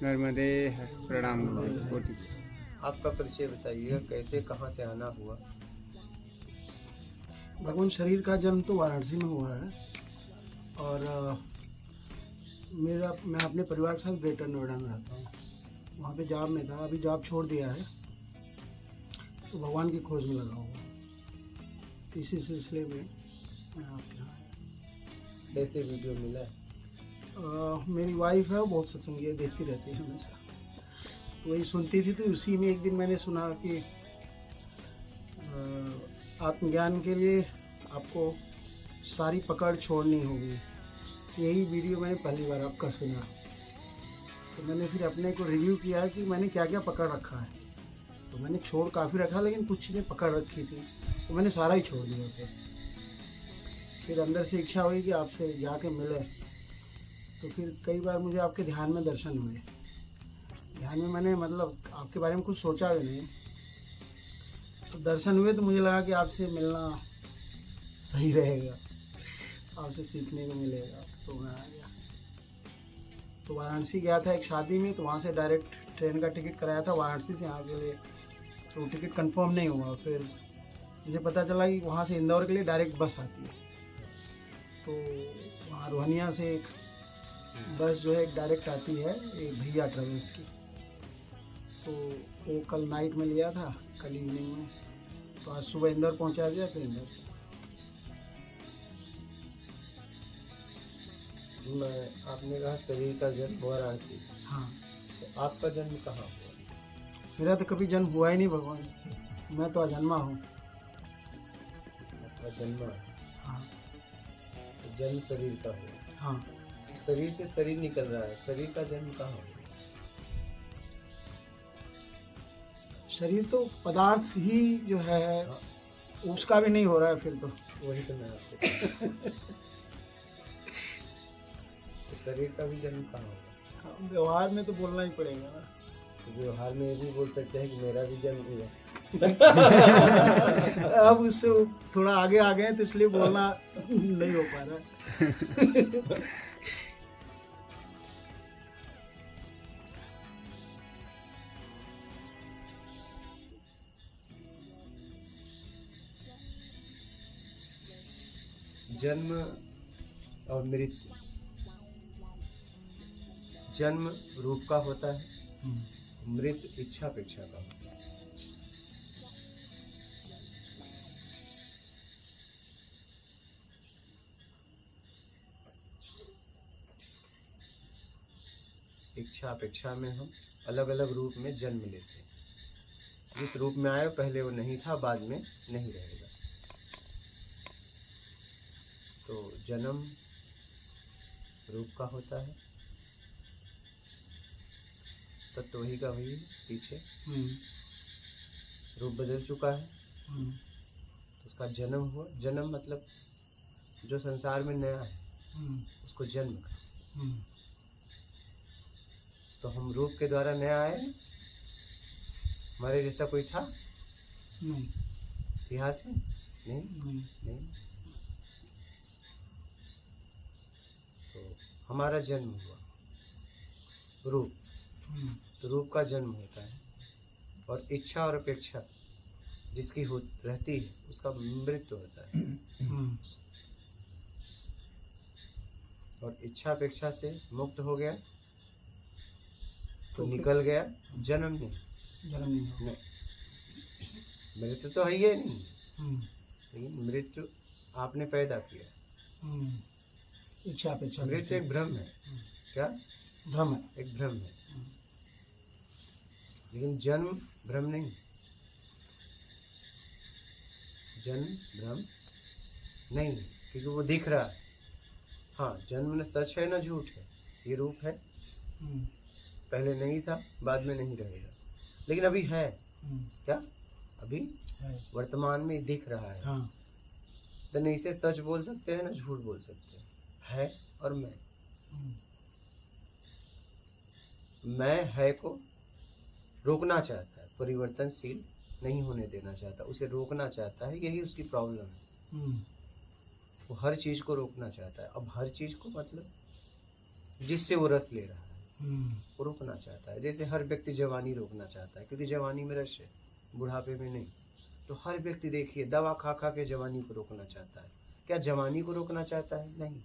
नर्मदे प्रणाम कोटि। आपका परिचय बताइए, कैसे कहाँ से आना हुआ? भगवान शरीर का जन्म तो वाराणसी में हुआ है और मैं अपने परिवार के साथ ग्रेटर नोएडा में रहता हूँ। वहाँ पे जॉब में था, अभी जॉब छोड़ दिया है तो भगवान की खोज में लगा हुआ। इसी सिलसिले में मैं आपके यहाँ आया। कैसे वीडियो मिला? मेरी वाइफ है, वो बहुत सत्संगी है, देखती रहती है हमेशा, तो वही सुनती थी। तो उसी में एक दिन मैंने सुना कि आत्मज्ञान के लिए आपको सारी पकड़ छोड़नी होगी। यही वीडियो मैंने पहली बार आपका सुना, तो मैंने फिर अपने को रिव्यू किया कि मैंने क्या क्या पकड़ रखा है। तो मैंने छोड़ काफ़ी रखा, लेकिन कुछ चीज़ें पकड़ रखी थी तो मैंने सारा ही छोड़ दिया। फिर अंदर से इच्छा हुई कि आपसे जाके मिले, तो फिर कई बार मुझे आपके ध्यान में दर्शन हुए। ध्यान में मैंने मतलब आपके बारे में कुछ सोचा भी नहीं, तो दर्शन हुए तो मुझे लगा कि आपसे मिलना सही रहेगा, आपसे सीखने को मिलेगा, तो मैं आ गया। तो वाराणसी गया था एक शादी में, तो वहाँ से डायरेक्ट ट्रेन का टिकट कराया था वाराणसी से यहाँ के लिए, तो टिकट कंफर्म नहीं हुआ। फिर मुझे पता चला कि वहाँ से इंदौर के लिए डायरेक्ट बस आती है, तो वहाँ रोहनिया से एक बस जो है एक डायरेक्ट आती है, एक भैया ट्रेवल्स की, तो वो कल नाइट में लिया था, कल इवनिंग में, तो आज सुबह इंदौर पहुँचा दिया। फिर इंदौर से आपने कहा शरीर का जन्म वाराणसी, हाँ, तो आपका जन्म कहाँ हुआ? मेरा तो कभी जन्म हुआ ही नहीं भगवान, मैं तो अजन्मा हूँ। आपका जन्म, हाँ तो जन्म शरीर का हुआ। हाँ, शरीर से शरीर निकल रहा है, शरीर का जन्म कहाँ हुआ? शरीर तो पदार्थ ही जो है उसका भी नहीं हो रहा है फिर तो। वही तो मैं आपसे कह रहा हूं। तो शरीर का भी जन्म कहाँ होगा? हाँ, व्यवहार में तो बोलना ही पड़ेगा ना। तो व्यवहार में ये भी बोल सकते हैं कि मेरा भी जन्म हुआ। अब उससे थोड़ा आगे आ गए तो इसलिए बोलना नहीं हो पा रहा है। जन्म और मृत्यु। जन्म रूप का होता है, मृत्यु इच्छा अपेक्षा का होता है। इच्छा अपेक्षा में हम अलग अलग रूप में जन्म लेते हैं। जिस रूप में आए पहले वो नहीं था, बाद में नहीं रहेगा। तो जन्म रूप का होता है, तत्व वही का वही पीछे रूप बदल चुका है, उसका जन्म हुआ। जन्म मतलब जो संसार में नया है उसको जन्म का। तो हम रूप के द्वारा नया आए, हमारे जैसा कोई था नहीं, इतिहास में? नहीं। तो हमारा जन्म हुआ रूप, तो रूप का जन्म होता है। और इच्छा और अपेक्षा जिसकी रहती है उसका मृत्यु होता है। और इच्छा अपेक्षा से मुक्त हो गया तो निकल गया, जन्म नहीं। मृत्यु तो है ही नहीं, लेकिन मृत्यु आपने पैदा किया। इच्छा अपेक्षा मृत्यु एक भ्रम है। क्या भ्रम है? एक भ्रम है, लेकिन जन्म भ्रम नहीं। जन्म भ्रम नहीं, क्योंकि वो दिख रहा है। हाँ, जन्म न सच है न झूठ है, ये रूप है। पहले नहीं था, बाद में नहीं रहेगा, लेकिन अभी है। क्या अभी है। वर्तमान में दिख रहा है। हाँ। तो नहीं से सच बोल सकते हैं ना झूठ बोल सकते हैं। है और मैं है को रोकना चाहता है, परिवर्तनशील नहीं होने देना चाहता, उसे रोकना चाहता है। यही उसकी प्रॉब्लम है। वो हर चीज को रोकना चाहता है। अब हर चीज को मतलब जिससे वो रस ले रहा है, वो रोकना चाहता है। जैसे हर व्यक्ति जवानी रोकना चाहता है, क्योंकि जवानी में रश है, बुढ़ापे में नहीं। तो हर व्यक्ति देखिए दवा खा खा के जवानी को रोकना चाहता है। क्या जवानी को रोकना चाहता है? नहीं,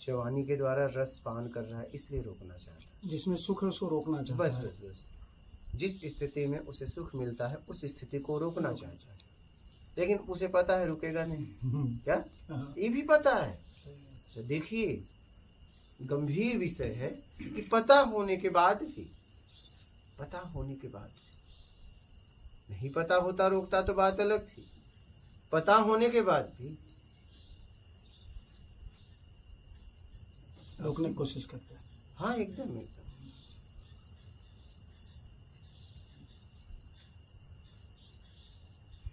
जवानी के द्वारा रस पान कर रहा है, इसलिए रोकना चाहता है। जिसमें सुख है उसको रोकना चाहता बस है। बस बस, जिस स्थिति में उसे सुख मिलता है उस स्थिति को रोकना चाहता है, लेकिन उसे पता है रुकेगा नहीं। क्या हाँ। ये भी पता है। तो देखिए गंभीर विषय है कि पता होने के बाद भी, पता होने के बाद नहीं पता होता रोकता तो बात अलग थी, पता होने के बाद भी रोकने की कोशिश करता है। हाँ एकदम एकदम।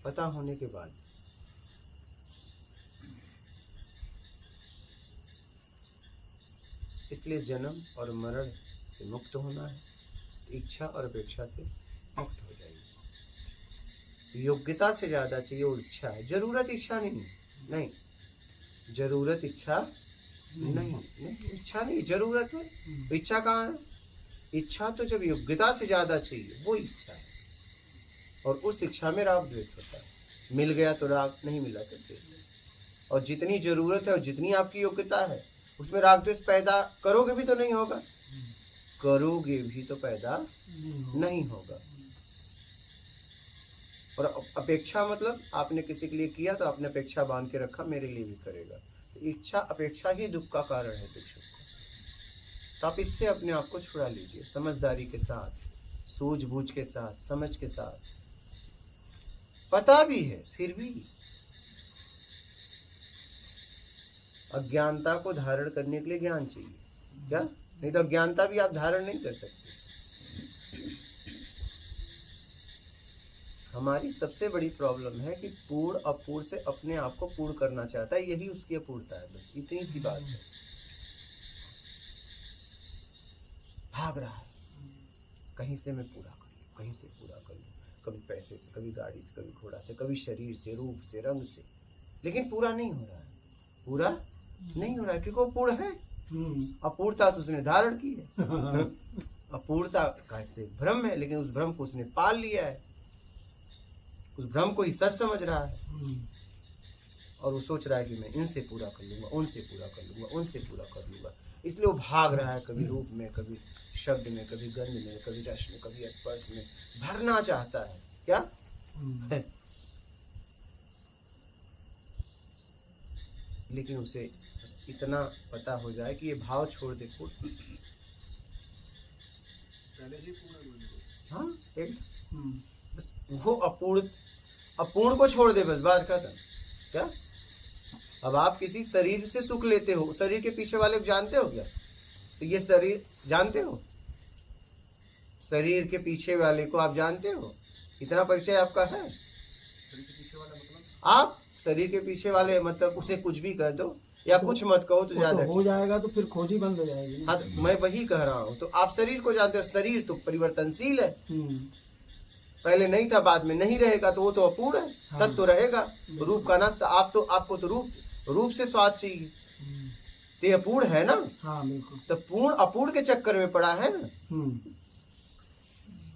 पता होने के बाद इसलिए जन्म और मरण से मुक्त होना है, इच्छा और अपेक्षा से मुक्त हो जाएगी। योग्यता से ज्यादा चाहिए वो इच्छा है, जरूरत इच्छा नहीं। नहीं, जरूरत इच्छा नहीं, इच्छा नहीं, जरूरत है। इच्छा कहाँ है? इच्छा तो जब योग्यता से ज्यादा चाहिए वो इच्छा है, और उस इच्छा में राग द्वेष होता है। मिल गया तो राग, नहीं मिला तो द्वेष। और जितनी जरूरत है और जितनी आपकी योग्यता है उसमें राग द्वेष पैदा करोगे भी तो नहीं होगा, करोगे भी तो पैदा नहीं होगा। और अपेक्षा मतलब आपने किसी के लिए किया तो आपने अपेक्षा बांध के रखा, मेरे लिए भी करेगा। तो इच्छा अपेक्षा ही दुख का कारण है, दुख सुख का। तो आप इससे अपने आप को छुड़ा लीजिए, समझदारी के साथ, सूझबूझ के साथ, समझ के साथ। पता भी है फिर भी अज्ञानता को धारण करने के लिए ज्ञान चाहिए। क्या? नहीं तो अज्ञानता भी आप धारण नहीं कर सकते। हमारी सबसे बड़ी प्रॉब्लम है कि पूर्ण अपूर्ण से अपने आप को पूर्ण करना चाहता है, यही उसकी अपूर्णता है। बस इतनी सी बात है। भाग रहा है, कहीं से मैं पूरा कर लूं, कहीं से पूरा कर लूं, कभी पैसे से, कभी गाड़ी से, कभी घोड़ा से, कभी शरीर से, रूप से, रंग से, लेकिन पूरा नहीं हो रहा है। पूरा नहीं हो रहा है क्योंकि वो पूर्ण है। अपूर्णता तो उसने धारण की है। अपूर्णता कहते भ्रम है, लेकिन उस भ्रम को उसने पाल लिया है, उस भ्रम को ही सच समझ रहा है। और वो सोच रहा है कि मैं इनसे पूरा कर लूंगा, उनसे पूरा कर लूंगा, उनसे पूरा कर लूंगा। इसलिए वो भाग रहा है, कभी रूप में, कभी शब्द में, कभी गंध में, कभी रस में, कभी स्पर्श में भरना चाहता है। क्या? लेकिन उसे इतना पता हो जाए कि ये भाव छोड़ दे पूर्ण। हाँ एक बस वो अपूर्ण को छोड़ दे, बस बात खत्म। क्या? अब आप किसी शरीर से सुख लेते हो, शरीर के पीछे वाले को जानते हो क्या? तो ये शरीर जानते हो, शरीर के पीछे वाले को आप जानते हो? इतना परिचय आपका है? आप शरीर के पीछे वाले मतलब उसे कुछ भी कह दो या कुछ मत कहो तो ज्यादा हो जाएगा, तो फिर खोज ही बंद हो जाएगी। हाँ, तो मैं वही कह रहा हूँ। तो आप शरीर को जानते हो, शरीर तो परिवर्तनशील है। पहले नहीं था, बाद में नहीं रहेगा, तो वो तो अपूर्ण है। हाँ। तब तो रहेगा, रूप का नाश। आपको तो रूप से स्वाद चाहिए, तो ये अपूर्ण है ना। हाँ बिल्कुल। तो पूर्ण अपूर्ण के चक्कर में पड़ा है ना,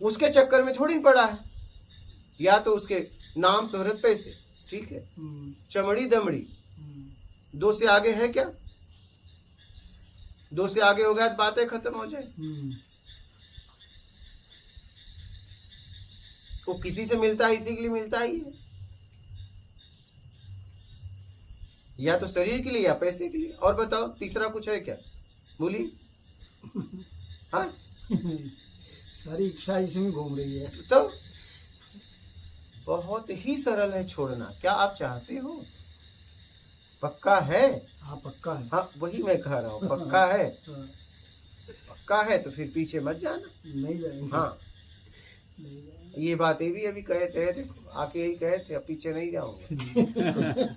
उसके चक्कर में थोड़ी पड़ा है। या तो उसके नाम शोहरत पैसे, ठीक है, चमड़ी दमड़ी, दो से आगे है क्या? दो से आगे हो गया तो बातें खत्म हो जाए। वो किसी से मिलता है इसी के लिए मिलता ही है, या तो शरीर के लिए या पैसे के लिए। और बताओ तीसरा कुछ है क्या? बोली। हाँ सारी इच्छा इसमें घूम रही है। तो बहुत ही सरल है छोड़ना। क्या आप चाहते हो? पक्का है? हाँ पक्का है। हाँ वही मैं कह रहा हूँ, पक्का है। पक्का है तो फिर पीछे मत जाना। नहीं जाएंगे। हाँ ये बातें भी अभी कहे थे, देखो आके यही कहे थे, अब पीछे नहीं जाऊंगा।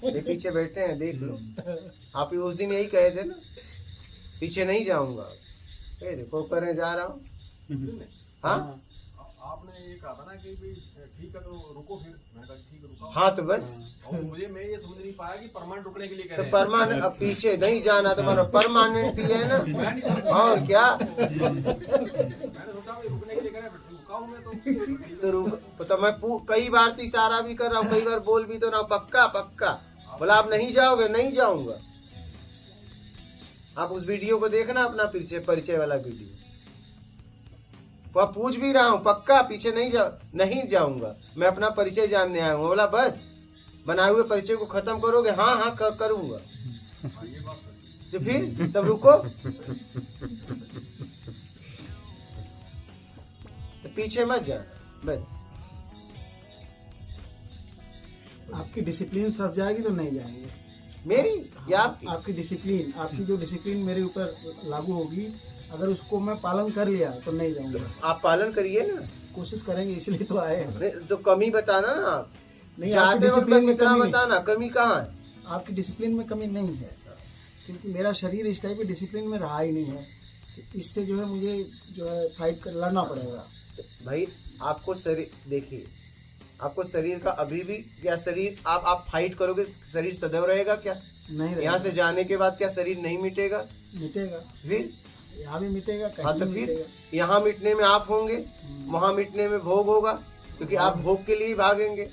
ये पीछे बैठे हैं, देख लो। आप ही उस दिन यही कहे थे ना, पीछे नहीं जाऊंगा। देखो करे जा रहा हूँ। हाँ आपने ये कहा था ना कि भाई ठीक है तो रुको, फिर मैं कहा ठीक है रुका। हाँ तो बस और मुझे मैं ये समझ नहीं पाया कि परमानेंट रुकने के लिए कह तो रहे हैं। परमानेंट, अब पीछे नहीं जाना तो मतलब परमानेंट ही है ना, और क्या। मैंने सोचा भाई रुकने के लिए कह रहे हैं, रुका हूँ मैं तो रुक तो मैं कई बार तो इशारा भी कर रहा हूँ, कई बार बोल भी तो रहा हूँ, पक्का पक्का। बोला आप नहीं जाओगे, नहीं जाऊंगा। आप उस वीडियो को देखना, अपना परिचय वाला वीडियो। तो आप पूछ भी रहा हूँ, पक्का पीछे नहीं जाऊंगा, मैं अपना परिचय जानने आया हूँ। बोला बस बनाए हुए परिचय को खत्म करोगे? हाँ हाँ करूंगा। तो फिर तब रुको, तो पीछे मत जाना बस। आपकी डिसिप्लिन सध जाएगी तो नहीं जाएंगे। मेरी या आपकी? आपकी डिसिप्लिन, आपकी जो डिसिप्लिन मेरे ऊपर लागू होगी, अगर उसको मैं पालन कर लिया तो नहीं जाऊंगा। आप पालन करिए ना, कोशिश करेंगे, इसलिए तो आए हैं। नहीं, तो कमी बताना ना आप। नहीं, जाते आपकी वक्त डिसिप्लिन बस में इतना कमी नहीं। बताना, कमी कहाँ है? आपकी डिसिप्लिन में कमी नहीं है, क्योंकि मेरा शरीर इस टाइप के डिसिप्लिन में रहा ही नहीं है। इससे जो है मुझे जो है फाइट कर लड़ना पड़ेगा। भाई आपको शरीर देखिए, आपको शरीर का अभी भी क्या शरीर आप फाइट करोगे, शरीर सदैव रहेगा क्या? नहीं यहाँ से जाने के बाद क्या शरीर नहीं मिटेगा? मिटेगा, फिर यहाँ भी मिटेगा, कहीं हाँ तो भी फिर मिटेगा। यहाँ मिटने में आप होंगे, वहाँ मिटने में भोग होगा, क्योंकि आप भोग के लिए ही भागेंगे।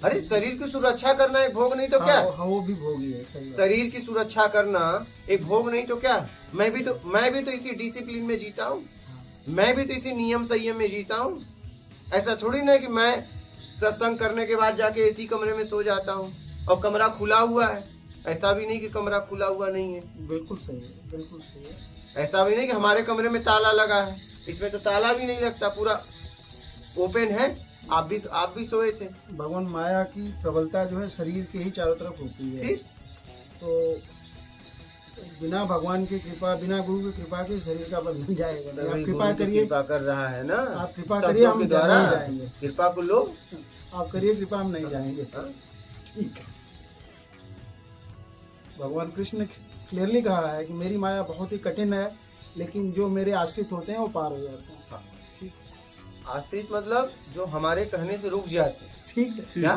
अरे शरीर की सुरक्षा करना एक भोग नहीं तो क्या? हाँ, वो भी भोगी है, सही बात। शरीर की सुरक्षा करना एक भोग नहीं तो क्या? मैं भी तो इसी डिसिप्लिन में जीता हूँ, मैं भी तो इसी नियम संयम में जीता हूँ। ऐसा थोड़ी ना कि मैं सत्संग करने के बाद जाके इसी कमरे में सो जाता हूँ और कमरा खुला हुआ है। ऐसा भी नहीं कि कमरा खुला हुआ नहीं है। बिल्कुल सही है, बिल्कुल सही है। ऐसा भी नहीं कि हमारे कमरे में ताला लगा है, इसमें तो ताला भी नहीं लगता, पूरा ओपन है। आप भी सोए थे। भगवान माया की प्रबलता जो है शरीर के ही चारों तरफ होती है। फिर तो बिना भगवान की कृपा, बिना गुरु की कृपा के शरीर का बंधन जाएगा नहीं। आप कृपा करिए, कृपा कर रहा है ना, आप कृपा शब्दों करिए, हम के द्वारा नहीं जाएंगे। कृपा को लो। आप करिए कृपा, हम नहीं जाएंगे। हाँ? ठीक है। भगवान कृष्ण ने क्लियरली कहा है कि मेरी माया बहुत ही कठिन है, लेकिन जो मेरे आश्रित होते हैं वो पार हो जाते हैं। हाँ। ठीक, आश्रित मतलब जो हमारे कहने से रुक जाते हैं। ठीक है। क्या?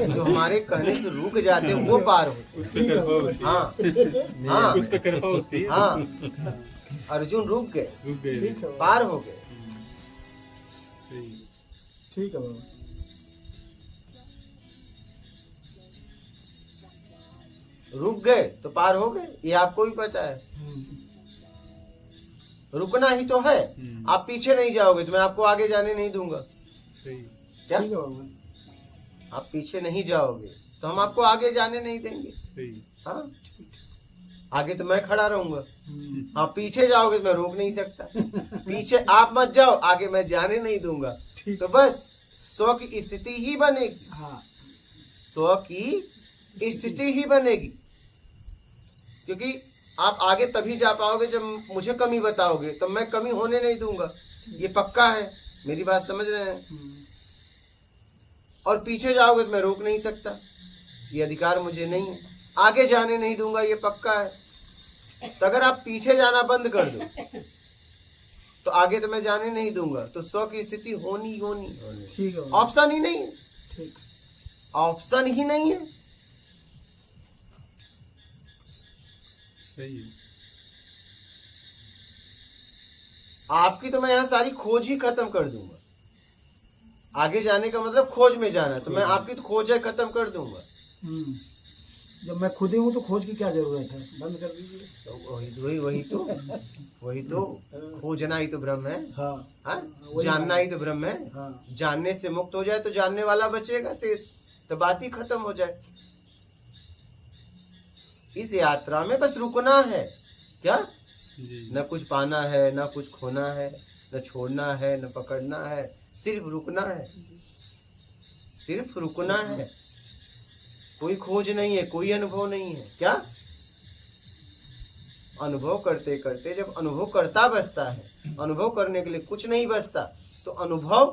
जो हमारे कहने से रुक जाते हैं वो पार होते ठीक है। हैं। हाँ हाँ उस पर कृपा होती है। हाँ, अर्जुन रुक गए, रुक गए। ठीक है, पार हो गए। ठीक है बाबा। रुक गए तो पार हो गए, ये आपको भी पता है। रुकना ही तो है। आप पीछे नहीं जाओगे तो मैं आपको आगे जाने नहीं दूंगा। सही। क्या? ठीक है बाबा। आप पीछे नहीं जाओगे तो हम आपको आगे जाने नहीं देंगे। सही। हाँ, आगे तो मैं खड़ा रहूंगा। हाँ, पीछे जाओगे तो मैं रोक नहीं सकता। पीछे आप मत जाओ, आगे मैं जाने नहीं दूंगा। ठीक। तो बस 100 की स्थिति ही बनेगी। हाँ, 100 की स्थिति ही बनेगी, क्योंकि आप आगे तभी जा पाओगे जब मुझे कमी बताओगे, तो मैं कमी होने नहीं दूंगा। ये पक्का है, मेरी बात समझ रहे हैं। और पीछे जाओगे तो मैं रोक नहीं सकता, ये अधिकार मुझे नहीं है। आगे जाने नहीं दूंगा, ये पक्का है। तो अगर आप पीछे जाना बंद कर दो तो आगे तो मैं जाने नहीं दूंगा। तो 100 की स्थिति होनी ठीक है बाबा। ऑप्शन ही नहीं है, ठीक। ऑप्शन ही नहीं है। सही। आपकी तो मैं यहाँ सारी खोज ही खत्म कर दूंगा। आगे जाने का मतलब खोज में जाना, तो मैं आपकी तो खोज है खत्म कर दूंगा। जब मैं खुद ही हूँ तो खोज की क्या जरूरत है, बंद कर दीजिए। तो वही तो खोजना ही तो ब्रह्म है। हाँ, हाँ? वही जानना बात। ही तो ब्रह्म है। हाँ, जानने से मुक्त हो जाए तो जानने वाला बचेगा शेष, तो बात ही खत्म हो जाए। इस यात्रा में बस रुकना है। क्या? जी। न कुछ पाना है, न कुछ खोना है, न छोड़ना है, न पकड़ना है, सिर्फ रुकना है। सिर्फ रुकना है, कोई खोज नहीं है, कोई अनुभव नहीं है। क्या? अनुभव करते करते जब अनुभव करता बचता है, अनुभव करने के लिए कुछ नहीं बचता, तो अनुभव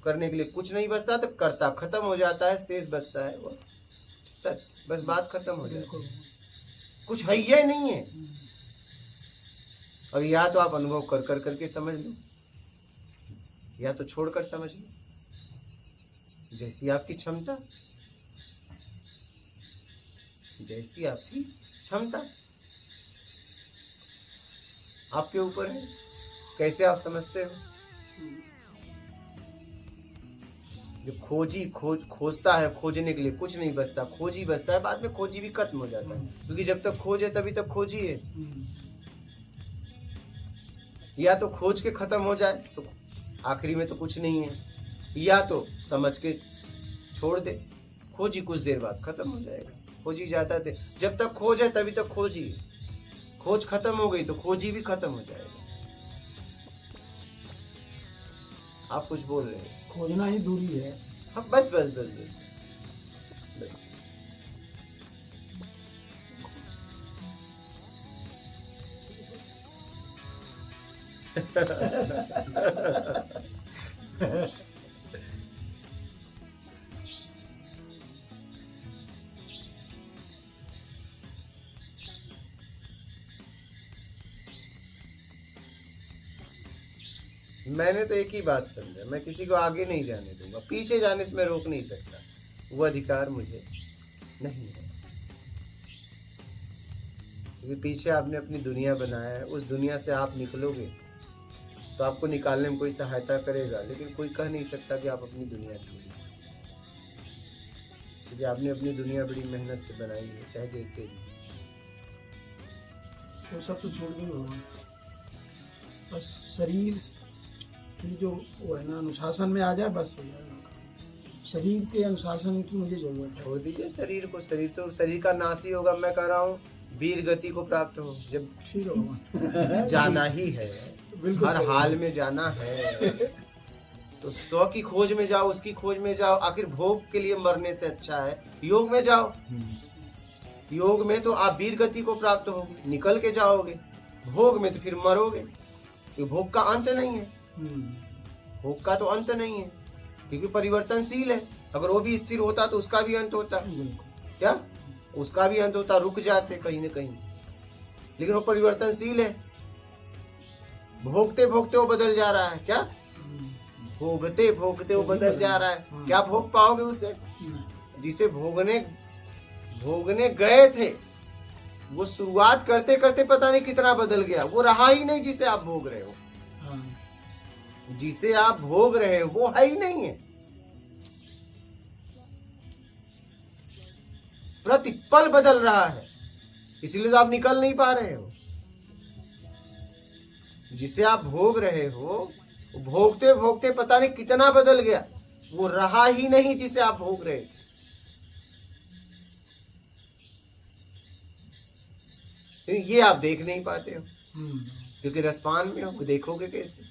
करने के लिए कुछ नहीं बचता, तो कर्ता खत्म हो जाता है, शेष बचता है वो सत्य। बस बात खत्म हो जाती है, कुछ है ही नहीं है। और या तो आप अनुभव कर करके समझ लो, या तो छोड़कर समझ लो, जैसी आपकी क्षमता, जैसी आपकी क्षमता आपके ऊपर है, कैसे आप समझते हो। जो खोजता है, खोजने के लिए कुछ नहीं बचता, खोज ही बचता है, बाद में खोजी भी खत्म हो जाता है, क्योंकि जब तक खोज है तभी तक खोजी है। या तो खोज के खत्म हो जाए तो आखिरी में तो कुछ नहीं है, या तो समझ के छोड़ दे, खोजी कुछ देर बाद खत्म हो जाएगा। खोजी जाता थे, जब तक खोज है तभी तक खोजी है, खोज खत्म हो गई तो खोजी भी खत्म हो जाएगा। आप कुछ बोल रहे हैं? खोजना ही दूरी है। हाँ बस बस बस बस, बस। मैंने तो एक ही बात समझा, मैं किसी को आगे नहीं जाने दूंगा, पीछे जाने से मैं रोक नहीं सकता, वो अधिकार मुझे नहीं है। क्योंकि पीछे आपने अपनी दुनिया बनाया है, उस दुनिया से आप निकलोगे तो आपको निकालने में कोई सहायता करेगा, लेकिन कोई कह नहीं सकता कि आप अपनी दुनिया छोड़िए, क्योंकि आपने अपनी दुनिया बड़ी मेहनत से बनाई है, चाहे जैसे भी। वो सब तो छोड़ देंगे भगवान, बस शरीर की जो वो है ना अनुशासन में आ जाए, बस हो जाएगा। शरीर के अनुशासन की मुझे जरूरत है। छोड़ दीजिए शरीर को, शरीर तो शरीर का नाश ही होगा। मैं कह रहा हूँ वीर गति को प्राप्त हो, जब ठीक है भगवान, जाना ही है, बिल्कुल हर हाल में जाना है, तो स्व की खोज में जाओ, उसकी खोज में जाओ। आखिर भोग के लिए मरने से अच्छा है योग में जाओ। योग में तो आप वीर गति को प्राप्त होगे, निकल के जाओगे। भोग में तो फिर मरोगे, क्योंकि भोग का अंत नहीं है, भोग का तो अंत नहीं है, क्योंकि परिवर्तनशील है। अगर वो भी स्थिर होता तो उसका भी अंत होता, क्या उसका भी अंत होता, रुक जाते कहीं न कहीं, लेकिन वो परिवर्तनशील है। भोगते भोगते वो बदल जा रहा है, क्या भोगते भोगते वो बदल जा रहा है। क्या भोग पाओगे उससे? जिसे भोगने गए थे वो शुरुआत करते करते पता नहीं कितना बदल गया, वो रहा ही नहीं जिसे आप भोग रहे हो। जिसे आप भोग रहे हो वो है ही नहीं है, प्रतिपल बदल रहा है, इसलिए तो आप निकल नहीं पा रहे हो। जिसे आप भोग रहे हो भोगते भोगते पता नहीं कितना बदल गया, वो रहा ही नहीं जिसे आप भोग रहे थे। ये आप देख नहीं पाते हो, क्योंकि रसपान में हो, देखोगे कैसे?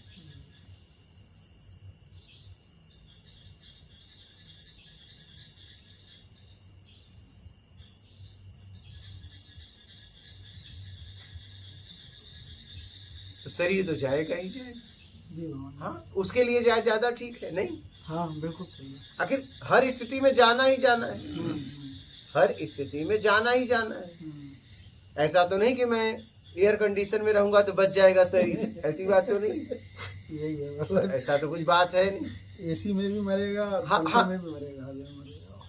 तो शरीर तो जाएगा ही जाएगा। हाँ, उसके लिए जाए ज्यादा ठीक है नहीं? हाँ बिल्कुल सही है। आखिर हर स्थिति में जाना ही जाना है, हर स्थिति में जाना ही जाना है। ऐसा तो नहीं कि मैं एयर कंडीशन में रहूंगा तो बच जाएगा शरीर, ऐसी बात तो नहीं। यही है, ऐसा तो कुछ बात है नहीं। एसी में भी मरेगा, पंखे में भी मरेगा, हर जगह मरेगा।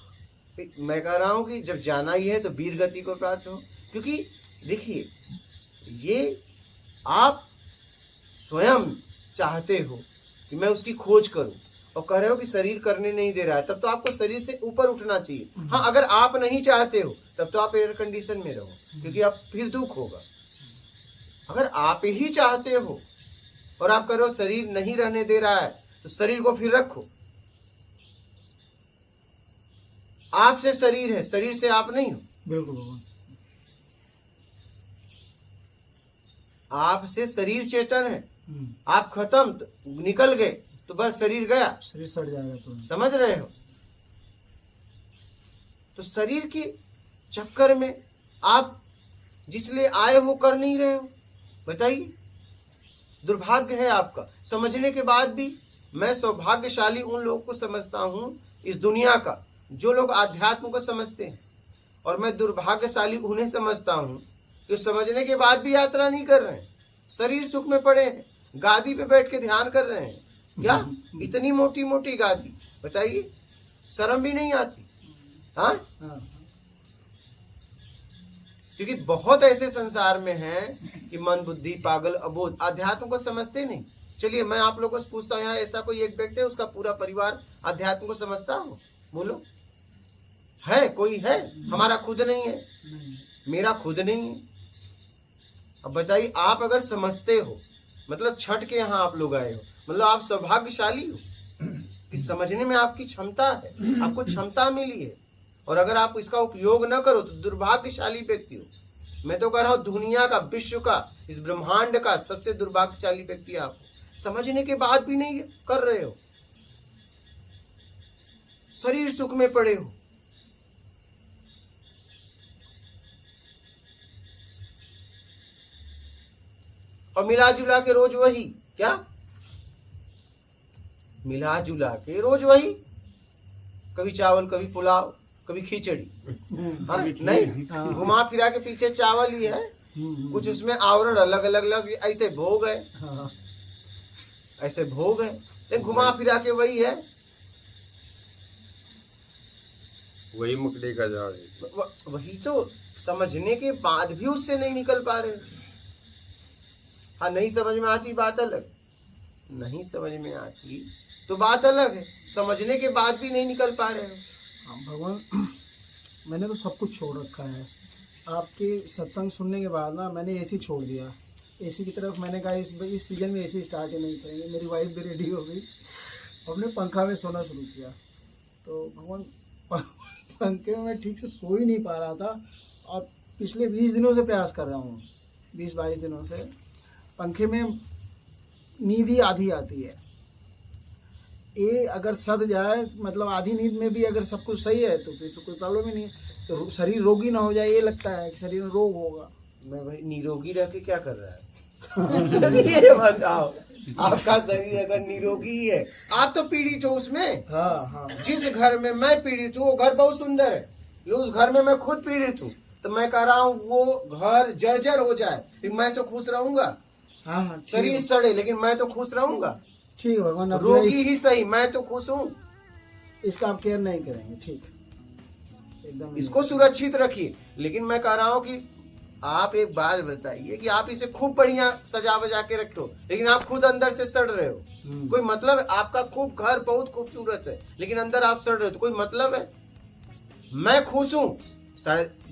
मैं कह रहा हूँ कि जब जाना ही है तो वीर गति को प्राप्त हो, क्योंकि देखिए ये आप स्वयं चाहते हो कि मैं उसकी खोज करूं, और कह रहे हो कि शरीर करने नहीं दे रहा है, तब तो आपको शरीर से ऊपर उठना चाहिए। हाँ, अगर आप नहीं चाहते हो तब तो आप एयर कंडीशन में रहो, क्योंकि आप फिर दुख होगा। अगर आप ही चाहते हो और आप कह रहे हो शरीर नहीं रहने दे रहा है, तो शरीर को फिर रखो। आपसे शरीर है, शरीर से आप नहीं हो। बिल्कुल भगवान। आपसे शरीर चेतन है, आप खत्म तो निकल गए तो बस शरीर गया, शरीर सड़ जाएगा। तो समझ रहे हो? तो शरीर के चक्कर में आप जिसलिए आए हो कर नहीं रहे हो, बताइए। दुर्भाग्य है आपका। समझने के बाद भी मैं सौभाग्यशाली उन लोगों को समझता हूं इस दुनिया का जो लोग आध्यात्म को समझते हैं, और मैं दुर्भाग्यशाली उन्हें समझता हूं जो समझने के बाद भी यात्रा नहीं कर रहे हैं, शरीर सुख में पड़े हैं, गादी पे बैठ के ध्यान कर रहे हैं, क्या इतनी मोटी मोटी गादी, बताइए, शर्म भी नहीं आती? हाँ, हाँ क्योंकि बहुत ऐसे संसार में हैं कि मन बुद्धि पागल अबोध अध्यात्म को समझते नहीं। चलिए मैं आप लोगों से पूछता हूँ, यहाँ ऐसा कोई एक व्यक्ति है उसका पूरा परिवार अध्यात्म को समझता हो? बोलो, है कोई? है? हमारा खुद नहीं है, नहीं, मेरा खुद नहीं है। अब बताइए, आप अगर समझते हो, मतलब छठ के यहाँ आप लोग आए हो, मतलब आप सौभाग्यशाली हो कि समझने में आपकी क्षमता है, आपको क्षमता मिली है। और अगर आप इसका उपयोग न करो तो दुर्भाग्यशाली व्यक्ति हो। मैं तो कह रहा हूं दुनिया का, विश्व का, इस ब्रह्मांड का सबसे दुर्भाग्यशाली व्यक्ति आप हो। समझने के बाद भी नहीं कर रहे हो, शरीर सुख में पड़े हो। और मिला जुला के रोज वही, क्या मिला जुला के रोज वही, कभी चावल, कभी पुलाव, कभी खिचड़ी। हाँ, नहीं, घुमा फिरा के पीछे चावल ही है, कुछ उसमें आवरण अलग अलग अलग ऐसे भोग है, हाँ, ऐसे भोग है, लेकिन घुमा फिरा के वही है। वही मकड़ी का झाड़ है। वही तो, समझने के बाद भी उससे नहीं निकल पा रहे। हाँ, नहीं समझ में आती बात अलग, नहीं समझ में आती तो बात अलग है, समझने के बाद भी नहीं निकल पा रहे हो। हाँ, भगवान मैंने तो सब कुछ छोड़ रखा है। आपके सत्संग सुनने के बाद ना मैंने एसी छोड़ दिया। एसी की तरफ मैंने कहा इस सीजन में एसी स्टार्ट ही नहीं करेंगे। मेरी वाइफ भी रेडी हो गई, हमने पंखा में सोना शुरू किया। तो भगवान पंखे में मैं ठीक से सो ही नहीं पा रहा था, और पिछले 20 दिनों से प्रयास कर रहा हूँ, 20-22 दिनों से पंखे में नींद ही आधी आती है। ये अगर सद जाए, मतलब आधी नींद में भी अगर सब कुछ सही है तो फिर तो कोई प्रॉब्लम ही नहीं है। तो शरीर रोगी ना हो जाए, ये लगता है कि शरीर में रोग होगा। मैं भाई निरोगी रह के क्या कर रहा है? ये बताओ, आपका शरीर अगर निरोगी है, आप तो पीड़ित हो उसमें। हाँ हाँ, जिस घर में मैं पीड़ित हूँ वो घर बहुत सुंदर है, उस घर में मैं खुद पीड़ित हूँ, तो मैं कह रहा हूँ वो घर जर्जर हो जाए फिर मैं तो खुश रहूंगा। हाँ हाँ, शरीर सड़े लेकिन मैं तो खुश रहूंगा। ठीक है भगवान, अब रोगी ही सही, मैं तो खुश हूँ। इसका आप केयर नहीं करेंगे, ठीक एकदम। इसको सुरक्षित रखिए। लेकिन मैं कह रहा हूँ कि आप एक बात बताइए कि आप इसे खूब बढ़िया सजा बजा के रखो, लेकिन आप खुद अंदर से सड़ रहे हो। कोई मतलब है? आपका खूब घर बहुत खूबसूरत है लेकिन अंदर आप सड़ रहे हो, तो कोई मतलब है? मैं खुश हूँ,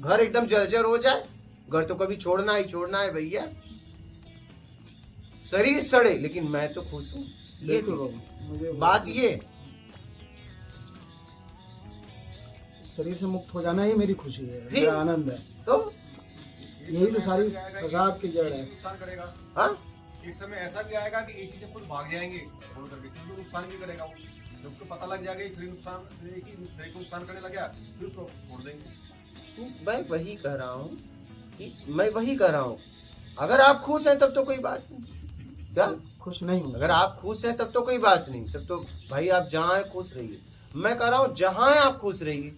घर एकदम जर्जर हो जाए, घर तो कभी छोड़ना ही छोड़ना है भैया। शरीर सड़े लेकिन मैं तो खुश हूँ, ये तो मुझे बात ये। शरीर से मुक्त हो जाना ही मेरी खुशी है, मेरा आनंद है। तो यही तो सारी फसाद की जड़ है। नुकसान करेगा। हाँ, एक समय ऐसा भी आएगा कि एसी से खुद भाग जाएंगे छोड़ करके, क्योंकि नुकसान भी करेगा वो। जब उसको पता लग जाएगा शरीर को नुकसान करने लग गया, फिर उसको छोड़ देंगे। मैं वही कह रहा हूँ कि मैं वही कह रहा हूँ, अगर आप खुश हैं तब तो कोई बात नहीं। क्या खुश नहीं हूँ? अगर आप खुश हैं तब तो कोई बात नहीं, तब तो भाई आप जहाँ हैं खुश रहिए। मैं कह रहा हूँ जहाँ हैं आप खुश रहिए।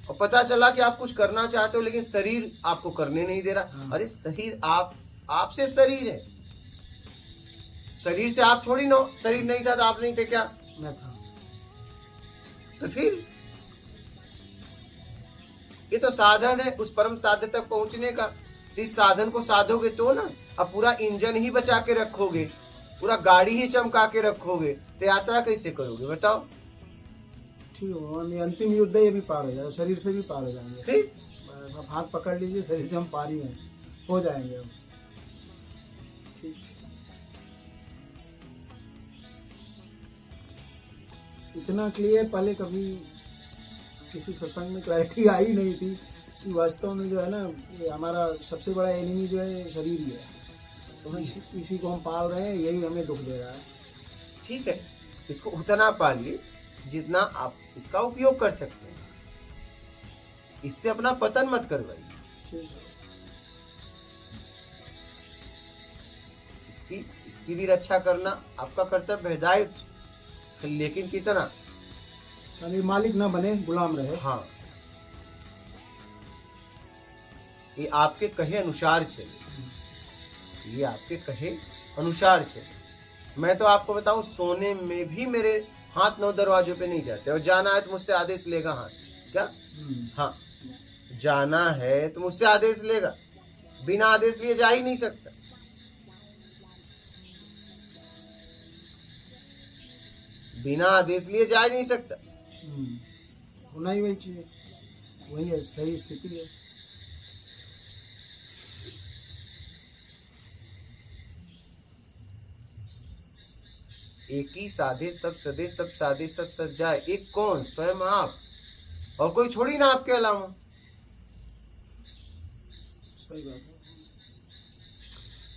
और पता चला कि आप कुछ करना चाहते हो लेकिन शरीर आपको करने नहीं दे रहा। अरे शरीर आपसे शरीर है, शरीर से आप थोड़ी ना, शरीर नहीं था तो आप नहीं थे क्या? मैं था। तो फिर ये तो साधन है उस परम साध्य तक पहुंचने का। इस साधन को साधोगे तो ना, अब पूरा इंजन ही बचा के रखोगे, पूरा गाड़ी ही चमका के रखोगे, तो यात्रा कैसे करोगे बताओ? ठीक है भगवान, ये अंतिम युद्ध है, ये भी पार हो जाएगा, शरीर से भी पार हो जाएंगे। फिर आप हाथ पकड़ लीजिए, शरीर से हम पार ही हैं, हो जाएंगे हम। ठीक, इतना क्लियर पहले कभी किसी सत्संग में क्लैरिटी आई नहीं थी कि वास्तव में जो है ना, ये हमारा सबसे बड़ा एनिमी जो है शरीर ही है। तो इसी को हम पाल रहे हैं, यही हमें दुख दे रहा है। ठीक है, इसको उतना पालिए जितना आप इसका उपयोग कर सकते हैं, इससे अपना पतन मत करवाइए। ठीक है, इसकी भी रक्षा करना आपका कर्तव्य है, दायित्व। लेकिन कितना? यानी मालिक ना बने, गुलाम रहे। हाँ, ये आपके कहे अनुसार चले, ये आपके कहे अनुसार चले। मैं तो आपको बताऊं, सोने में भी मेरे हाथ 9 दरवाजों पे नहीं जाते, और जाना है तो मुझसे आदेश लेगा हाथ। क्या? हाँ, जाना है तो मुझसे आदेश लेगा, बिना आदेश लिए जा ही नहीं सकता। बिना आदेश लिए जा ही नहीं सकता। होना ही वही चीज है, वही है, सही स्थिति है। एक ही साधे सब सदे, सब साधे सब सज जाए, एक कौन? स्वयं आप, और कोई छोड़ी ना आपके अलावा। सही बात है।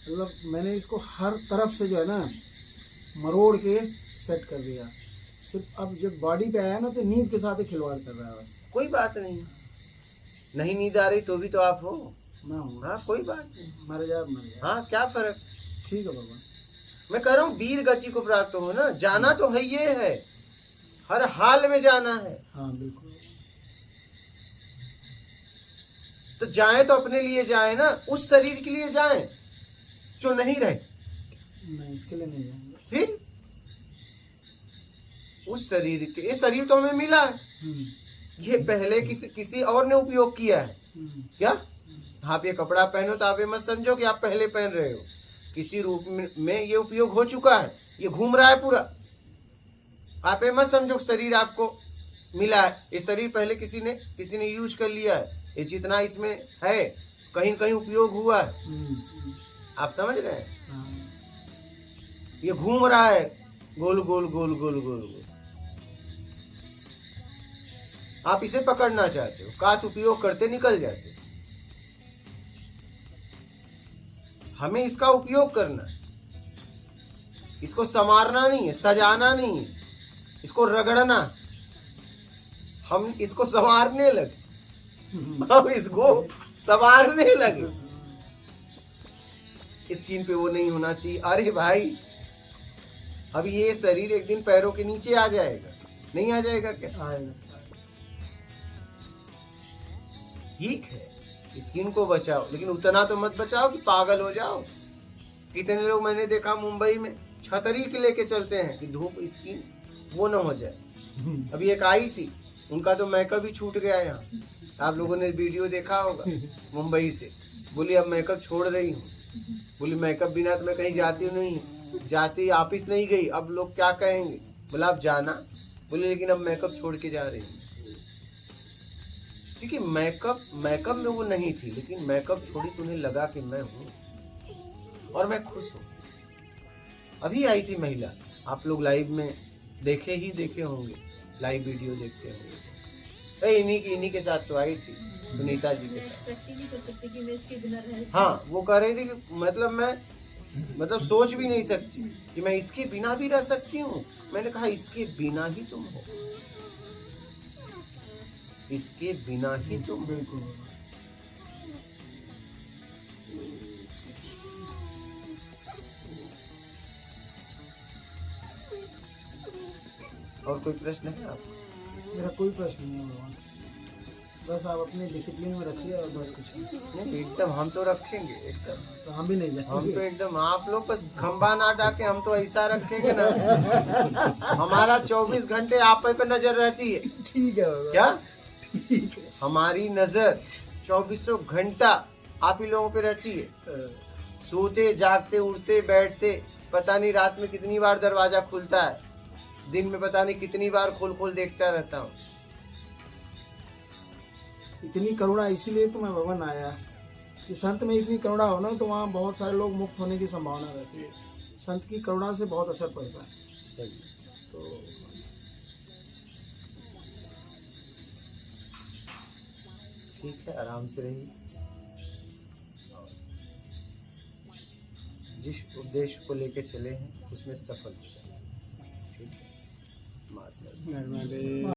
मतलब मैंने इसको हर तरफ से जो है ना मरोड़ के सेट कर दिया। सिर्फ अब जब बॉडी पे आया ना तो नींद के साथ ही खिलवाड़ कर रहा है बस। कोई बात नहीं, नहीं नींद आ रही तो भी तो आप हो। ना हो, हाँ, कोई बात नहीं। मर जा मर जा। हाँ, क्या फर्क। ठीक है भगवान। मैं कह रहा हूँ वीर गति को प्राप्त हो ना, जाना तो है, ये है, हर हाल में जाना है। हाँ बिल्कुल। तो जाए तो अपने लिए जाए ना, उस शरीर के लिए जाए जो नहीं रहे। नहीं, इसके लिए नहीं जाएंगे। फिर उस शरीर के, ये शरीर तो हमें मिला है, ये पहले किसी और ने उपयोग किया है। क्या? आप ये कपड़ा पहनो तो आप ये मत समझो कि आप पहले पहन रहे हो, किसी रूप में ये उपयोग हो चुका है, ये घूम रहा है पूरा। आप ये मत समझो शरीर आपको मिला है, ये शरीर पहले किसी ने यूज कर लिया है, ये जितना इसमें है कहीं कहीं उपयोग हुआ है। आप समझ रहे हैं? ये घूम रहा है गोल गोल गोल गोल गोल गोल। आप इसे पकड़ना चाहते हो, काश उपयोग करते निकल जाते। हमें इसका उपयोग करना है, इसको संवारना नहीं है, सजाना नहीं है, इसको रगड़ना। हम इसको संवारने लगे, हम इसको संवारने लगे। स्किन पे वो नहीं होना चाहिए। अरे भाई, अब ये शरीर एक दिन पैरों के नीचे आ जाएगा, नहीं आ जाएगा क्या? आएगा। ठीक है, स्किन को बचाओ, लेकिन उतना तो मत बचाओ कि पागल हो जाओ। कितने लोग मैंने देखा मुंबई में छतरी के लेके चलते हैं कि धूप स्किन वो ना हो जाए। अभी एक आई थी, उनका तो मेकअप ही छूट गया यहाँ, आप लोगों ने वीडियो देखा होगा, मुंबई से। बोली अब मेकअप छोड़ रही हूँ, बोली मेकअप बिना तो मैं कहीं जाती नहीं, जाती ऑफिस नहीं गई, अब लोग क्या कहेंगे। बोला आप जाना, बोले लेकिन अब मेकअप छोड़ के जा रही हूँ। क्योंकि मेकअप में वो नहीं थी, लेकिन मेकअप छोड़ी तो उन्हें लगा कि मैं हूँ और मैं खुश हूँ। अभी आई थी महिला, आप लोग लाइव में देखे होंगे, लाइव वीडियो देखते होंगे। इन्हीं के साथ तो आई थी, सुनीता जी के साथ। हाँ, वो कह रही थी कि मतलब सोच भी नहीं सकती कि मैं इसके बिना भी रह सकती हूँ। मैंने कहा इसके बिना ही तुम हो, इसके बिना ही तुम। बिल्कुल। और कोई प्रश्न है आपको? मेरा कोई प्रश्न नहीं है भगवान, बस आप अपने डिसिप्लिन में रखिए और बस कुछ नहीं, एकदम हम तो रखेंगे एकदम। तो हम भी नहीं हम जाएंगे। तो एकदम, आप लोग बस खंबा ना डाके, हम तो ऐसा रखेंगे ना, हमारा 24 घंटे आप पे नजर रहती है। ठीक है भगवान। क्या? ठीक है। हमारी नजर 24 घंटा आप ही लोगों पे रहती है। सोते जागते उठते बैठते, पता नहीं रात में कितनी बार दरवाजा खुलता है, दिन में पता नहीं कितनी बार खोल देखता रहता हूँ। इतनी करुणा इसीलिए तो मैं भवन आया कि संत में इतनी करुणा हो ना तो वहाँ बहुत सारे लोग मुक्त होने की संभावना रहती है। संत की करुणा से बहुत असर पड़ता है। तो ठीक है, आराम से रहिए। जिस उद्देश्य को लेके चले हैं उसमें सफल हो जाए। ठीक है, महात्मा।